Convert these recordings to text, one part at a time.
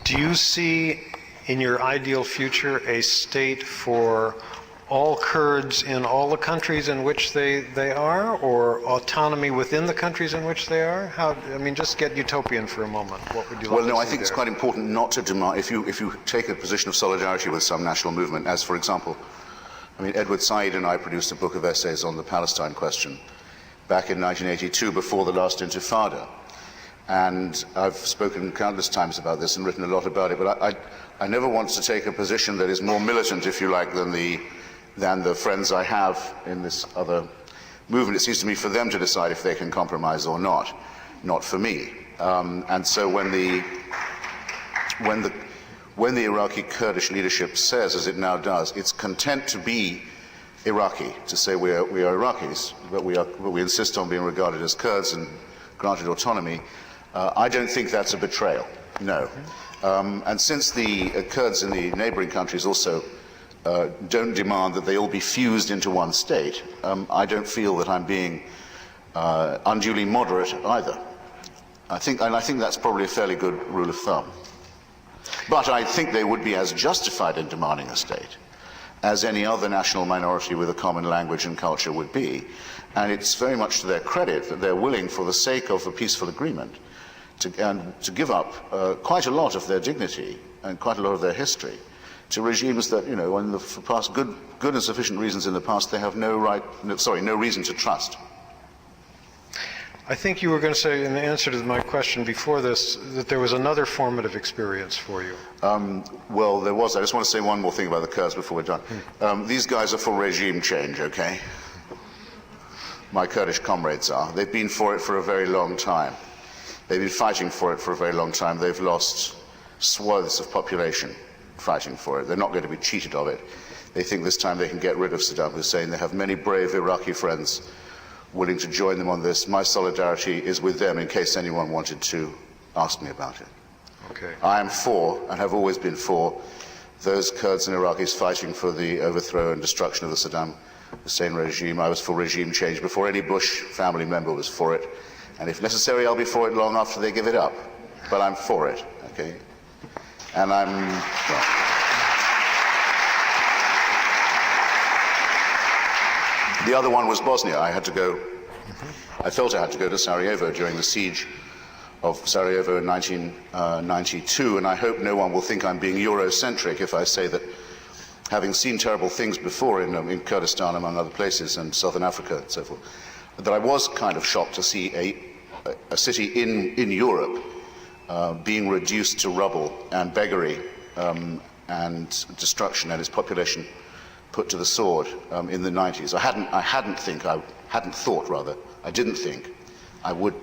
Do you see in your ideal future a state for all Kurds in all the countries in which they are, or autonomy within the countries in which they are? Just get utopian for a moment. What would you like to see? Well, no, I think it's quite important not to demand, if you take a position of solidarity with some national movement, as for example, Edward Said and I produced a book of essays on the Palestine question back in 1982, before the last Intifada. And I've spoken countless times about this and written a lot about it, but I never want to take a position that is more militant, if you like, than the friends I have in this other movement. It seems to me for them to decide if they can compromise or not for me. And so when the Iraqi Kurdish leadership says, as it now does, it's content to be Iraqi, to say we are Iraqis, but we insist on being regarded as Kurds and granted autonomy, I don't think that's a betrayal, no. And since the Kurds in the neighboring countries also don't demand that they all be fused into one state, I don't feel that I'm being unduly moderate either. I think that's probably a fairly good rule of thumb. But I think they would be as justified in demanding a state as any other national minority with a common language and culture would be. And it's very much to their credit that they're willing, for the sake of a peaceful agreement, to give up quite a lot of their dignity and quite a lot of their history to regimes that, for past good and sufficient reasons in the past, they have no reason to trust. I think you were going to say, in the answer to my question before this, that there was another formative experience for you. Well, there was. I just want to say one more thing about the Kurds before we're done. These guys are for regime change, okay? My Kurdish comrades are. They've been for it for a very long time. They've been fighting for it for a very long time. They've lost swaths of population fighting for it. They're not going to be cheated of it. They think this time they can get rid of Saddam Hussein. They have many brave Iraqi friends willing to join them on this. My solidarity is with them in case anyone wanted to ask me about it. Okay. I am for, and have always been for, those Kurds and Iraqis fighting for the overthrow and destruction of the Saddam Hussein regime. I was for regime change before any Bush family member was for it. And if necessary, I'll be for it long after they give it up. But I'm for it, okay? And the other one was Bosnia. I felt I had to go to Sarajevo during the siege of Sarajevo in 1992, and I hope no one will think I'm being Eurocentric if I say that, having seen terrible things before in Kurdistan, among other places, and Southern Africa and so forth, that I was kind of shocked to see a city in Europe being reduced to rubble and beggary and destruction, and its population put to the sword in the 90s. I didn't think I would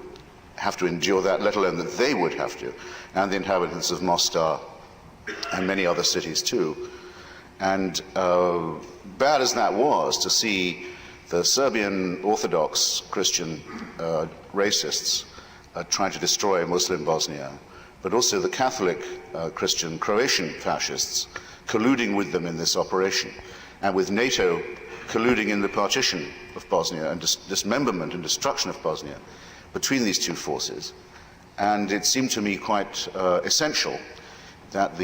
have to endure that, let alone that they would have to, and the inhabitants of Mostar and many other cities too. And bad as that was, to see the Serbian Orthodox Christian racists trying to destroy Muslim Bosnia, but also the Catholic Christian Croatian fascists colluding with them in this operation, and with NATO colluding in the partition of Bosnia and dismemberment and destruction of Bosnia between these two forces. And it seemed to me quite essential that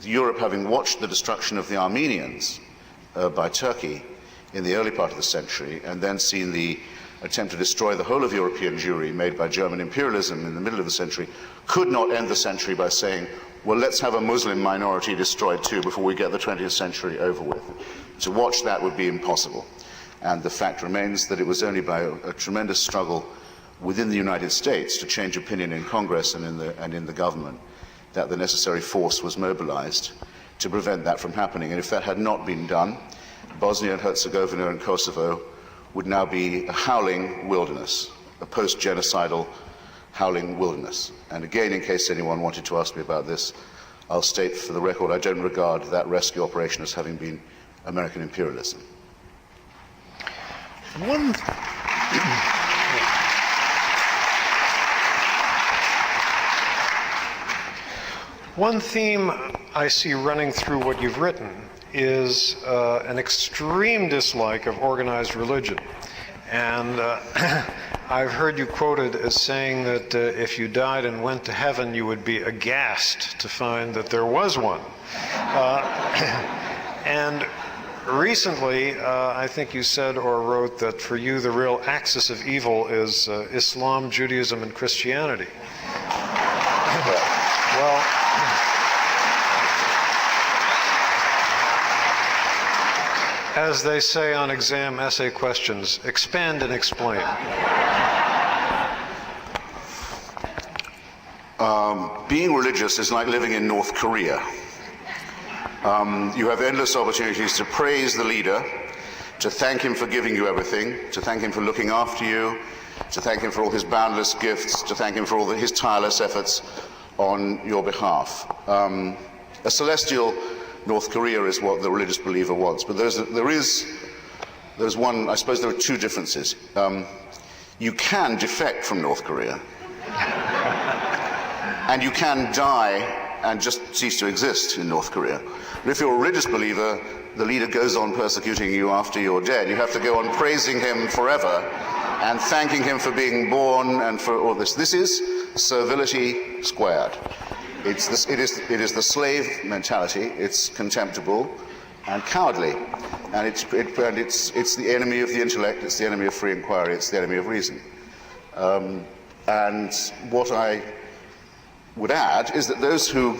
Europe, having watched the destruction of the Armenians by Turkey in the early part of the century, and then seen the attempt to destroy the whole of European Jewry made by German imperialism in the middle of the century, could not end the century by saying, well, let's have a Muslim minority destroyed too before we get the 20th century over with. To watch that would be impossible. And the fact remains that it was only by a tremendous struggle within the United States to change opinion in Congress and in the government that the necessary force was mobilized to prevent that from happening. And if that had not been done, Bosnia and Herzegovina and Kosovo would now be a howling wilderness, a post-genocidal howling wilderness. And again, in case anyone wanted to ask me about this, I'll state for the record, I don't regard that rescue operation as having been American imperialism. One theme I see running through what you've written is an extreme dislike of organized religion. And I've heard you quoted as saying that if you died and went to heaven, you would be aghast to find that there was one. And recently, I think you said or wrote that for you the real axis of evil is Islam, Judaism, and Christianity. Well, as they say on exam essay questions, expand and explain. Being religious is like living in North Korea. You have endless opportunities to praise the leader, to thank him for giving you everything, to thank him for looking after you, to thank him for all his boundless gifts, to thank him for all his tireless efforts on your behalf. A celestial North Korea is what the religious believer wants, but there's one, I suppose there are two differences. You can defect from North Korea, and you can die and just cease to exist in North Korea. But if you're a religious believer, the leader goes on persecuting you after you're dead. You have to go on praising him forever and thanking him for being born and for all this. This is servility squared. It is the slave mentality. It's contemptible and cowardly, and it's the enemy of the intellect. It's the enemy of free inquiry. It's the enemy of reason. And what I would add is that those who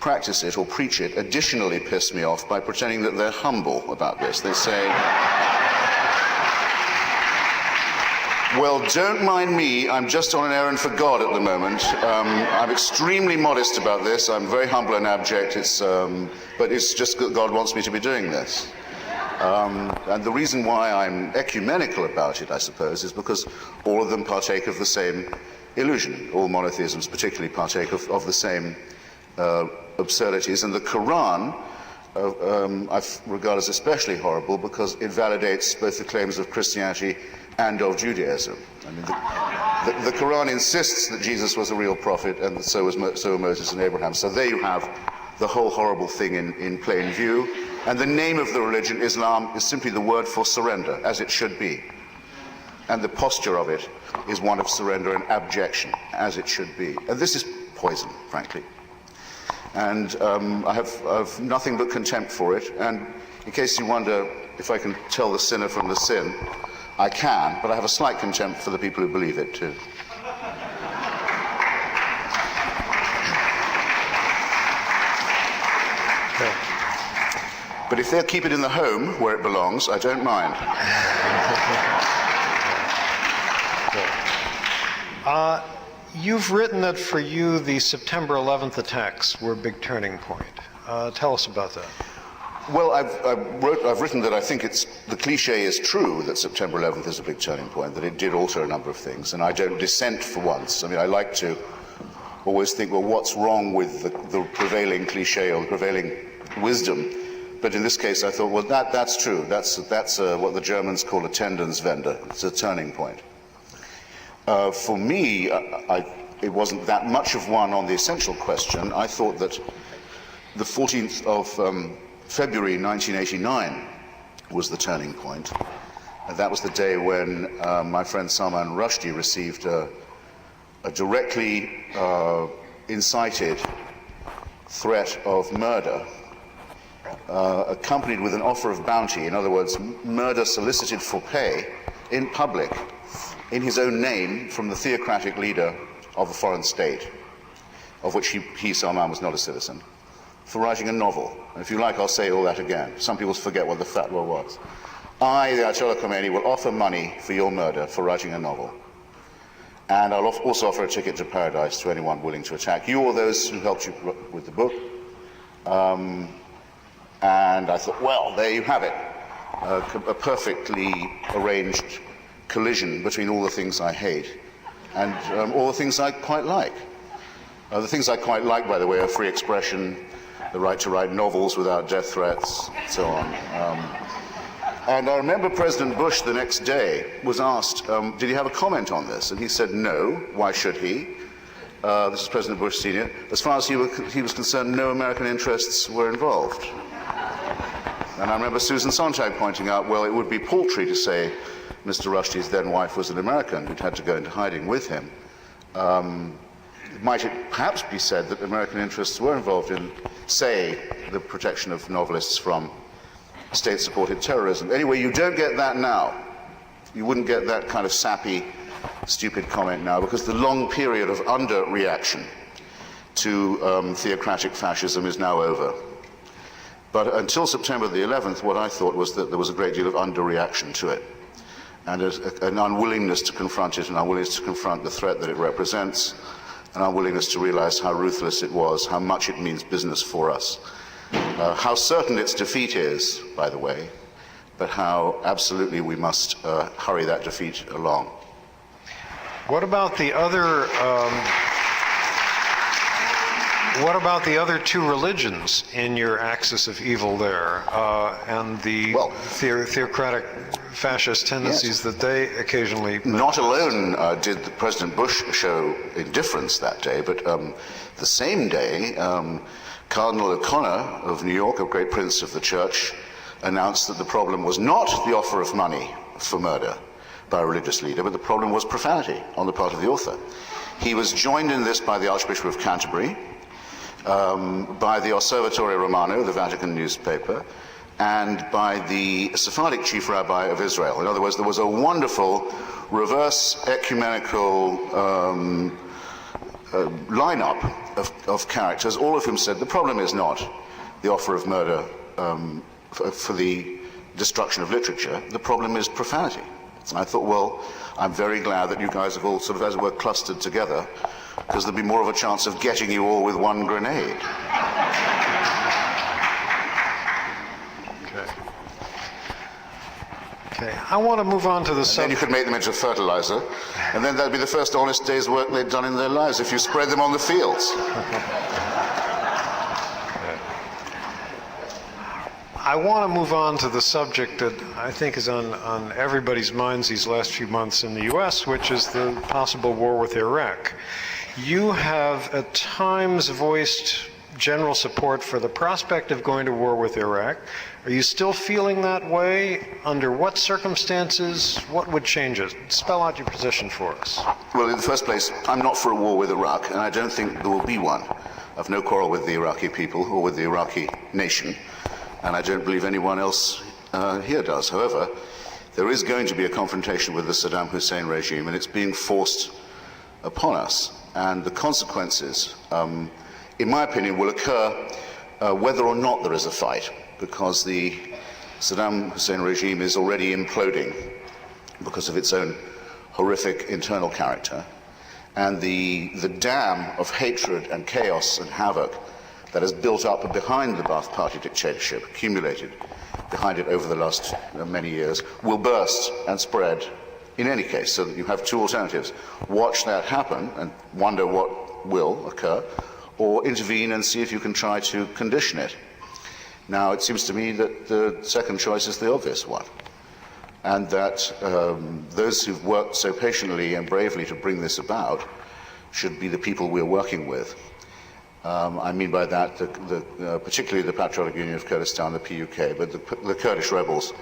practice it or preach it additionally piss me off by pretending that they're humble about this. They say, well, don't mind me, I'm just on an errand for God at the moment. I'm extremely modest about this, I'm very humble and abject, but it's just that God wants me to be doing this. And the reason why I'm ecumenical about it, I suppose, is because all of them partake of the same illusion. All monotheisms particularly partake of the same absurdities, and the Quran I regard as especially horrible because it validates both the claims of Christianity and of Judaism. I mean, the Quran insists that Jesus was a real prophet, and so were Moses and Abraham. So there you have the whole horrible thing in plain view. And the name of the religion, Islam, is simply the word for surrender, as it should be. And the posture of it is one of surrender and abjection, as it should be. And this is poison, frankly. And I have nothing but contempt for it. And in case you wonder if I can tell the sinner from the sin, I can, but I have a slight contempt for the people who believe it too. But if they'll keep it in the home where it belongs, I don't mind. You've written that for you the September 11th attacks were a big turning point. Tell us about that. Well, I've written that I think the cliche is true that September 11th is a big turning point, that it did alter a number of things, and I don't dissent for once. I mean, I like to always think, well, what's wrong with the prevailing cliche or the prevailing wisdom? But in this case, I thought, well, that's true. That's what the Germans call a Tendenwende. It's a turning point. For me, it wasn't that much of one on the essential question. I thought that the 14th of February 1989 was the turning point. And that was the day when my friend Salman Rushdie received a directly incited threat of murder, accompanied with an offer of bounty. In other words, murder solicited for pay in public, in his own name, from the theocratic leader of a foreign state, of which he Salman, was not a citizen, for writing a novel. And if you like, I'll say all that again. Some people forget what the fatwa was. I, the Ayatollah Khomeini, will offer money for your murder for writing a novel. And I'll also offer a ticket to paradise to anyone willing to attack you or those who helped you with the book. And I thought, well, there you have it. A perfectly arranged collision between all the things I hate and all the things I quite like. The things I quite like, by the way, are free expression, the right to write novels without death threats, and so on. And I remember President Bush the next day was asked, did he have a comment on this? And he said, no, why should he? This is President Bush Sr. As far as he was concerned, no American interests were involved. And I remember Susan Sontag pointing out, well, it would be paltry to say Mr. Rushdie's then wife was an American who'd had to go into hiding with him. Might it perhaps be said that American interests were involved in, say, the protection of novelists from state-supported terrorism? Anyway, you don't get that now. You wouldn't get that kind of sappy, stupid comment now, because the long period of underreaction to theocratic fascism is now over. But until September the 11th, what I thought was that there was a great deal of underreaction to it, and an unwillingness to confront it, an unwillingness to confront the threat that it represents, an unwillingness to realize how ruthless it was, how much it means business for us, how certain its defeat is, by the way, but how absolutely we must hurry that defeat along. What about the other? What about the other two religions in your axis of evil there, and the theocratic fascist tendencies that they occasionally... Not alone did President Bush show indifference that day, but the same day, Cardinal O'Connor of New York, a great prince of the church, announced that the problem was not the offer of money for murder by a religious leader, but the problem was profanity on the part of the author. He was joined in this by the Archbishop of Canterbury, by the Osservatore Romano, the Vatican newspaper, and by the Sephardic chief rabbi of Israel. In other words, there was a wonderful reverse ecumenical lineup of characters, all of whom said the problem is not the offer of murder for the destruction of literature, the problem is profanity. And I thought, well, I'm very glad that you guys have all sort of, as it were, clustered together, because there'd be more of a chance of getting you all with one grenade. Okay, I want to move on to the Then you could make them into fertilizer, and then that'd be the first honest day's work they'd done in their lives if you spread them on the fields. I want to move on to the subject that I think is on everybody's minds these last few months in the U.S., which is the possible war with Iraq. You have at times voiced general support for the prospect of going to war with Iraq. Are you still feeling that way? Under what circumstances? What would change it? Spell out your position for us. Well, in the first place, I'm not for a war with Iraq, and I don't think there will be one. I've no quarrel with the Iraqi people or with the Iraqi nation, and I don't believe anyone else here does. However, there is going to be a confrontation with the Saddam Hussein regime, and it's being forced upon us. And the consequences, in my opinion, will occur whether or not there is a fight, because the Saddam Hussein regime is already imploding because of its own horrific internal character. And the dam of hatred and chaos and havoc that has built up behind the Ba'ath Party dictatorship, accumulated behind it over the last many years, will burst and spread in any case, so that you have two alternatives. Watch that happen and wonder what will occur, or intervene and see if you can try to condition it. Now, it seems to me that the second choice is the obvious one, and that those who've worked so patiently and bravely to bring this about should be the people we're working with. I mean by that, particularly the Patriotic Union of Kurdistan, the PUK, but the Kurdish rebels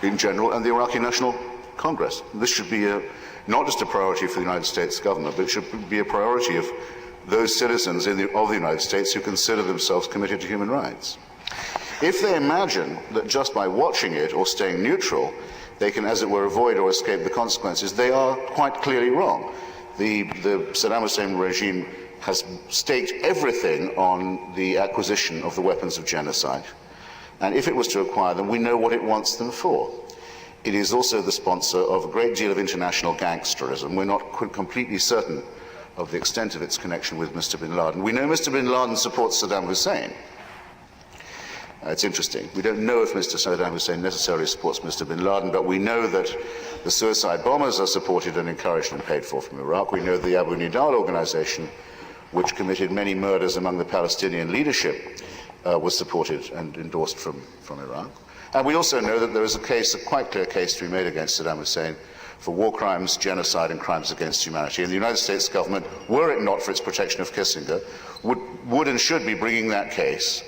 in general, and the Iraqi National Congress. This should be not just a priority for the United States government, but it should be a priority of those citizens of the United States who consider themselves committed to human rights. If they imagine that just by watching it or staying neutral, they can, as it were, avoid or escape the consequences, they are quite clearly wrong. The Saddam Hussein regime has staked everything on the acquisition of the weapons of genocide. And if it was to acquire them, we know what it wants them for. It is also the sponsor of a great deal of international gangsterism. We're not completely certain of the extent of its connection with Mr. bin Laden. We know Mr. bin Laden supports Saddam Hussein. It's interesting. We don't know if Mr. Saddam Hussein necessarily supports Mr. bin Laden, but we know that the suicide bombers are supported and encouraged and paid for from Iraq. We know the Abu Nidal organization, which committed many murders among the Palestinian leadership, was supported and endorsed from Iraq. And we also know that there is a quite clear case to be made against Saddam Hussein for war crimes, genocide, and crimes against humanity. And the United States government, were it not for its protection of Kissinger, would and should be bringing that case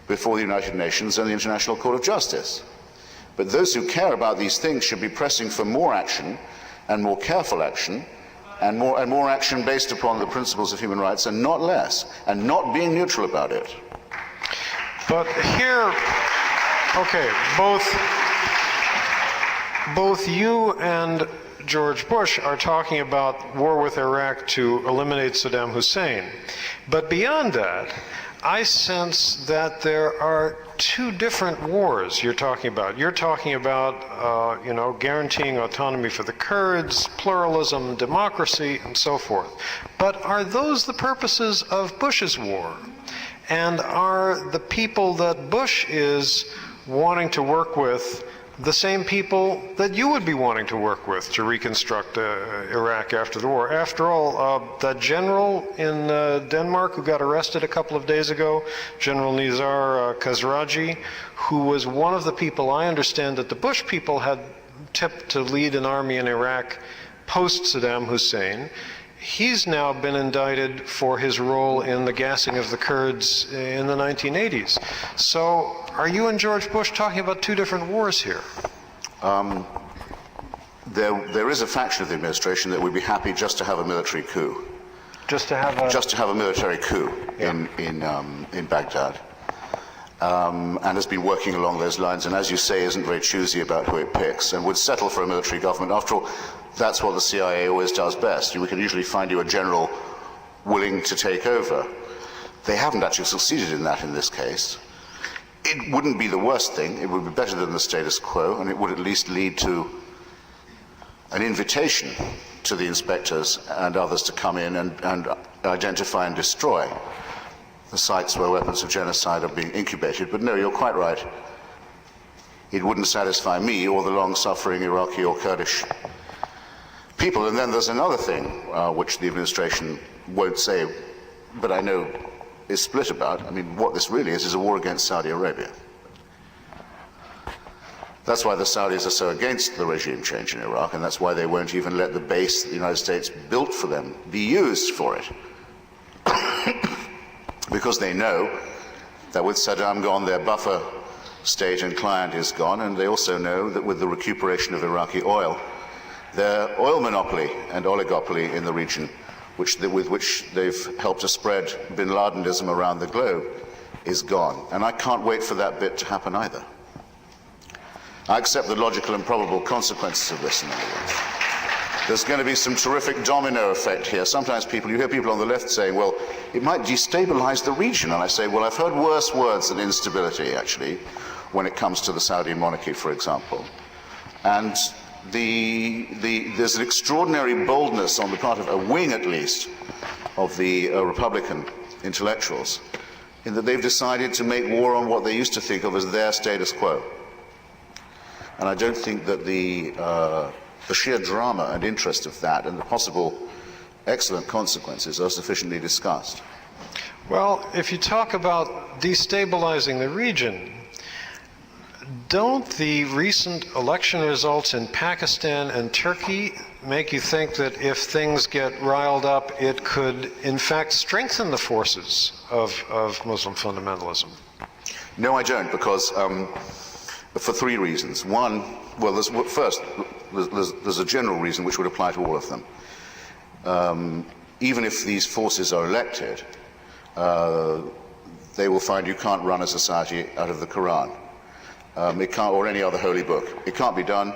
before the United Nations and the International Court of Justice. But those who care about these things should be pressing for more action and more careful action and more action based upon the principles of human rights and not less, and not being neutral about it. But here, okay, both you and George Bush are talking about war with Iraq to eliminate Saddam Hussein. But beyond that, I sense that there are two different wars you're talking about. You're talking about, guaranteeing autonomy for the Kurds, pluralism, democracy, and so forth. But are those the purposes of Bush's war? And are the people that Bush is wanting to work with the same people that you would be wanting to work with to reconstruct Iraq after the war? After all, that general in Denmark who got arrested a couple of days ago, General Nizar Khazraji, who was one of the people I understand that the Bush people had tipped to lead an army in Iraq post-Saddam Hussein, he's now been indicted for his role in the gassing of the Kurds in the 1980s. So are you and George Bush talking about two different wars here? There is a faction of the administration that would be happy just to have a military coup. Just to have a military coup in Baghdad. And has been working along those lines, and as you say, isn't very choosy about who it picks, and would settle for a military government. After all, that's what the CIA always does best. We can usually find you a general willing to take over. They haven't actually succeeded in that in this case. It wouldn't be the worst thing. It would be better than the status quo, and it would at least lead to an invitation to the inspectors and others to come in and identify and destroy the sites where weapons of genocide are being incubated. But no, you're quite right. It wouldn't satisfy me or the long-suffering Iraqi or Kurdish people. And then there's another thing which the administration won't say, but I know is split about. I mean, what this really is a war against Saudi Arabia. That's why the Saudis are so against the regime change in Iraq, and that's why they won't even let the base the United States built for them be used for it. Because they know that with Saddam gone, their buffer state and client is gone, and they also know that with the recuperation of Iraqi oil, their oil monopoly and oligopoly in the region, with which they've helped to spread bin Ladenism around the globe, is gone. And I can't wait for that bit to happen either. I accept the logical and probable consequences of this, in other words. There's going to be some terrific domino effect here. Sometimes you hear people on the left saying, well, it might destabilize the region. And I say, well, I've heard worse words than instability, actually, when it comes to the Saudi monarchy, for example. And there's an extraordinary boldness on the part of a wing, at least, of the Republican intellectuals, in that they've decided to make war on what they used to think of as their status quo. And I don't think that the sheer drama and interest of that and the possible excellent consequences are sufficiently discussed. Well, if you talk about destabilizing the region, don't the recent election results in Pakistan and Turkey make you think that if things get riled up, it could in fact strengthen the forces of Muslim fundamentalism? No, I don't, because for three reasons. One, well, there's a general reason which would apply to all of them. Even if these forces are elected, they will find you can't run a society out of the Quran. It can't, or any other holy book. It can't be done.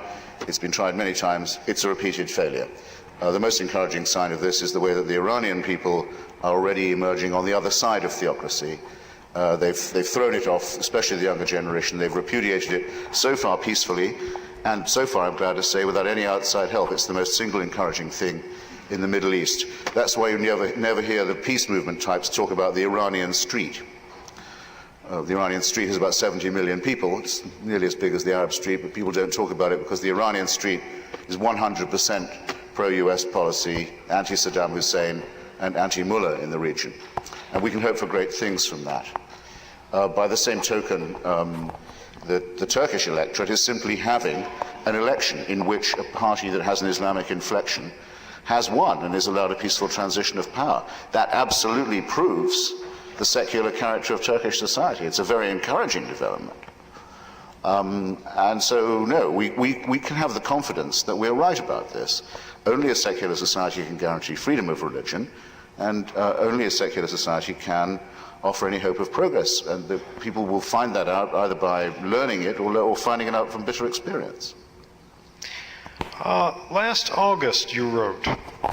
It's been tried many times. It's a repeated failure. The most encouraging sign of this is the way that the Iranian people are already emerging on the other side of theocracy. They've thrown it off, especially the younger generation. They've repudiated it so far peacefully, and so far, I'm glad to say, without any outside help. It's the most single encouraging thing in the Middle East. That's why you never hear the peace movement types talk about the Iranian street. The Iranian street has about 70 million people. It's nearly as big as the Arab street, but people don't talk about it because the Iranian street is 100% pro-US policy, anti-Saddam Hussein, and anti-Mullah in the region. And we can hope for great things from that. By the same token, the Turkish electorate is simply having an election in which a party that has an Islamic inflection has won and is allowed a peaceful transition of power. That absolutely proves the secular character of Turkish society. It's a very encouraging development. And so, no, we can have the confidence that we're right about this. Only a secular society can guarantee freedom of religion, and only a secular society can offer any hope of progress. And the people will find that out either by learning it or finding it out from bitter experience. Last August, you wrote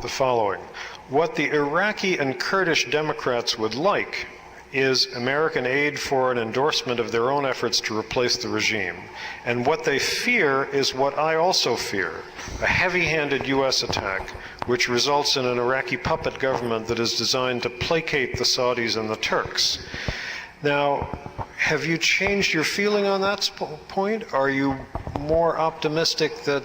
the following: "What the Iraqi and Kurdish Democrats would like is American aid for an endorsement of their own efforts to replace the regime. And what they fear is what I also fear, a heavy-handed U.S. attack, which results in an Iraqi puppet government that is designed to placate the Saudis and the Turks." Now, have you changed your feeling on that point? Are you more optimistic that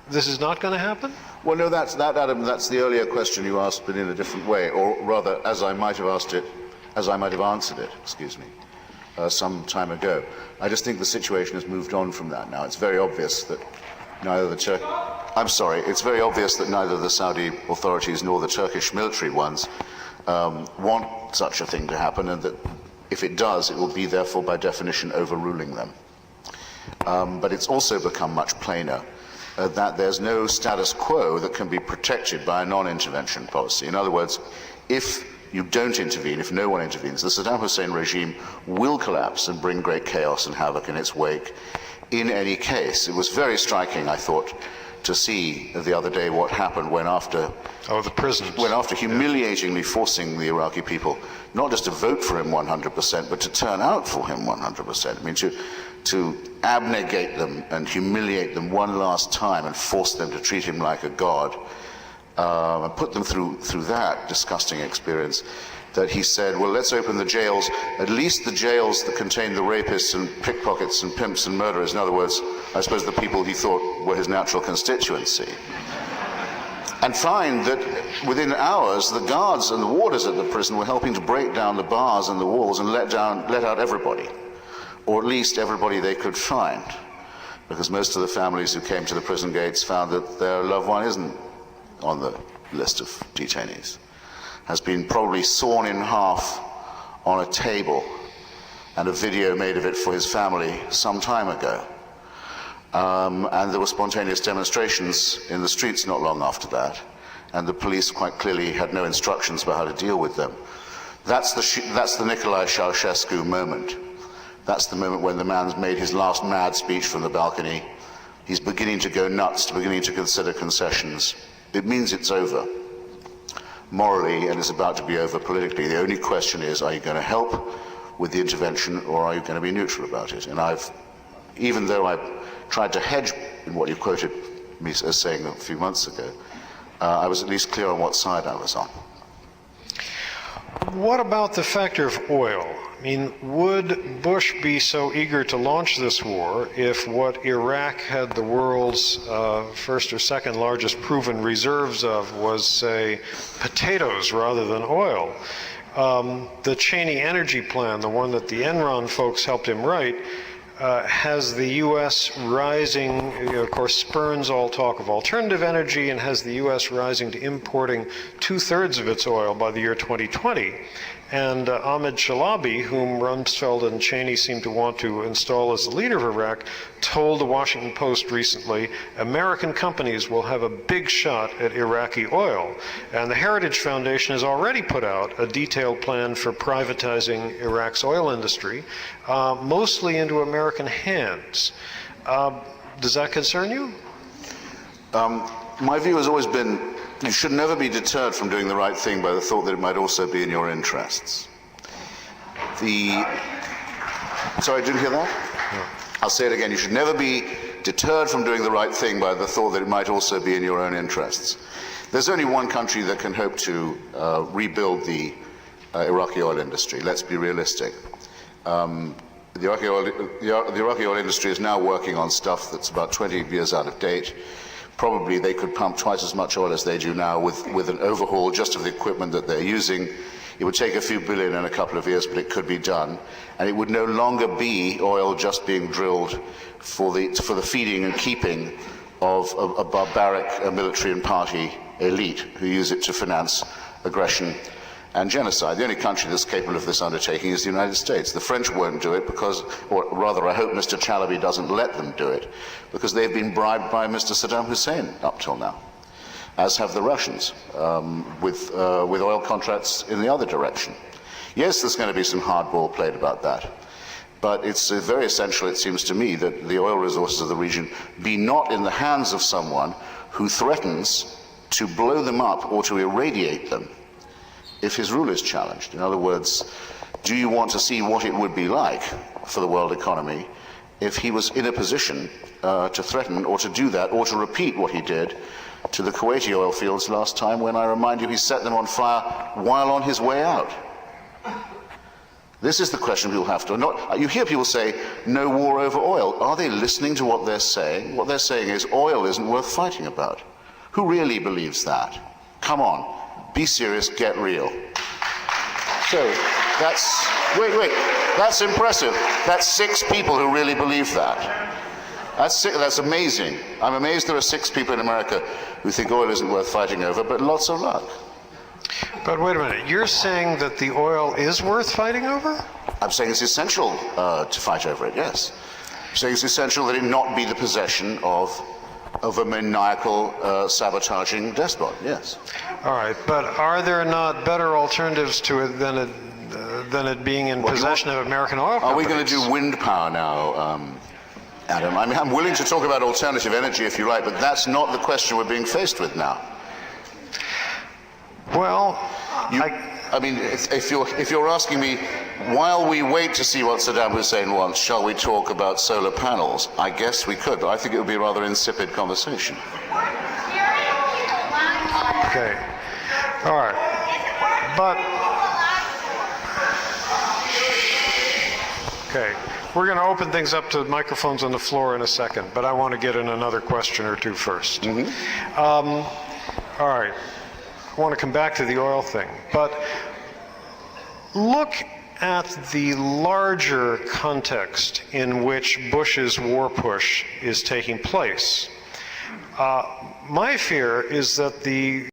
this is not going to happen? Well, no, Adam, that's the earlier question you asked, but in a different way, or rather, as I might have answered it, some time ago. I just think the situation has moved on from that now. It's very obvious that it's very obvious that neither the Saudi authorities nor the Turkish military ones want such a thing to happen, and that if it does, it will be therefore by definition overruling them. But it's also become much plainer that there's no status quo that can be protected by a non-intervention policy. In other words, if you don't intervene, if no one intervenes, the Saddam Hussein regime will collapse and bring great chaos and havoc in its wake in any case. It was very striking, I thought, to see the other day what happened when after humiliatingly forcing the Iraqi people not just to vote for him 100%, but to turn out for him 100%. I mean, to abnegate them and humiliate them one last time and force them to treat him like a god, and put them through that disgusting experience, that he said, well, let's open the jails, at least the jails that contain the rapists and pickpockets and pimps and murderers. In other words, I suppose the people he thought were his natural constituency. And find that within hours, the guards and the warders at the prison were helping to break down the bars and the walls and let out everybody, or at least everybody they could find, because most of the families who came to the prison gates found that their loved one isn't on the list of detainees, has been probably sawn in half on a table, and a video made of it for his family some time ago. And there were spontaneous demonstrations in the streets not long after that, and the police quite clearly had no instructions about how to deal with them. That's the Nicolae Ceausescu moment. That's the moment when the man's made his last mad speech from the balcony. He's beginning to go nuts, beginning to consider concessions. It means it's over morally, and it's about to be over politically. The only question is, are you going to help with the intervention, or are you going to be neutral about it? And even though I tried to hedge in what you quoted me as saying a few months ago, I was at least clear on what side I was on. What about the factor of oil? I mean, would Bush be so eager to launch this war if what Iraq had the world's first or second largest proven reserves of was, say, potatoes rather than oil? The Cheney energy plan, the one that the Enron folks helped him write, has the U.S. rising, of course, spurns all talk of alternative energy, and has the U.S. rising to importing 2/3 of its oil by the year 2020. And Ahmed Chalabi, whom Rumsfeld and Cheney seem to want to install as the leader of Iraq, told the Washington Post recently, American companies will have a big shot at Iraqi oil. And the Heritage Foundation has already put out a detailed plan for privatizing Iraq's oil industry, mostly into American hands. Does that concern you? My view has always been, you should never be deterred from doing the right thing by the thought that it might also be in your interests. Sorry, didn't hear that? No. I'll say it again. You should never be deterred from doing the right thing by the thought that it might also be in your own interests. There's only one country that can hope to rebuild the Iraqi oil industry. Let's be realistic. The Iraqi oil industry is now working on stuff that's about 20 years out of date. Probably they could pump twice as much oil as they do now with an overhaul just of the equipment that they're using. It would take a few billion in a couple of years, but it could be done. And it would no longer be oil just being drilled for the feeding and keeping of a barbaric military and party elite who use it to finance aggression and genocide. The only country that's capable of this undertaking is the United States. The French won't do it because, or rather I hope Mr. Chalabi doesn't let them do it, because they've been bribed by Mr. Saddam Hussein up till now, as have the Russians, with oil contracts in the other direction. Yes, there's going to be some hardball played about that, but it's very essential, it seems to me, that the oil resources of the region be not in the hands of someone who threatens to blow them up or to irradiate them if his rule is challenged. In other words, do you want to see what it would be like for the world economy if he was in a position to threaten or to do that, or to repeat what he did to the Kuwaiti oil fields last time, when, I remind you, he set them on fire while on his way out? This is the question we'll have to. You hear people say, no war over oil. Are they listening to what they're saying? What they're saying is, oil isn't worth fighting about. Who really believes that? Come on, be serious, get real. So, that's impressive. That's 6 people who really believe that. That's amazing. I'm amazed there are 6 people in America who think oil isn't worth fighting over, but lots of luck. But wait a minute, you're saying that the oil is worth fighting over? I'm saying it's essential to fight over it, yes. I'm saying it's essential that it not be the possession of a maniacal, sabotaging despot, yes. All right, but are there not better alternatives to it than it being in possession of American oil companies? Are we going to do wind power now, Adam? I mean, I'm willing to talk about alternative energy if you like, but that's not the question we're being faced with now. Well, I mean, if you're asking me, while we wait to see what Saddam Hussein wants, shall we talk about solar panels? I guess we could, but I think it would be a rather insipid conversation. okay. All right. But, okay. We're going to open things up to microphones on the floor in a second, but I want to get in another question or two first. All right. I want to come back to the oil thing, but look at the larger context in which Bush's war push is taking place. My fear is that the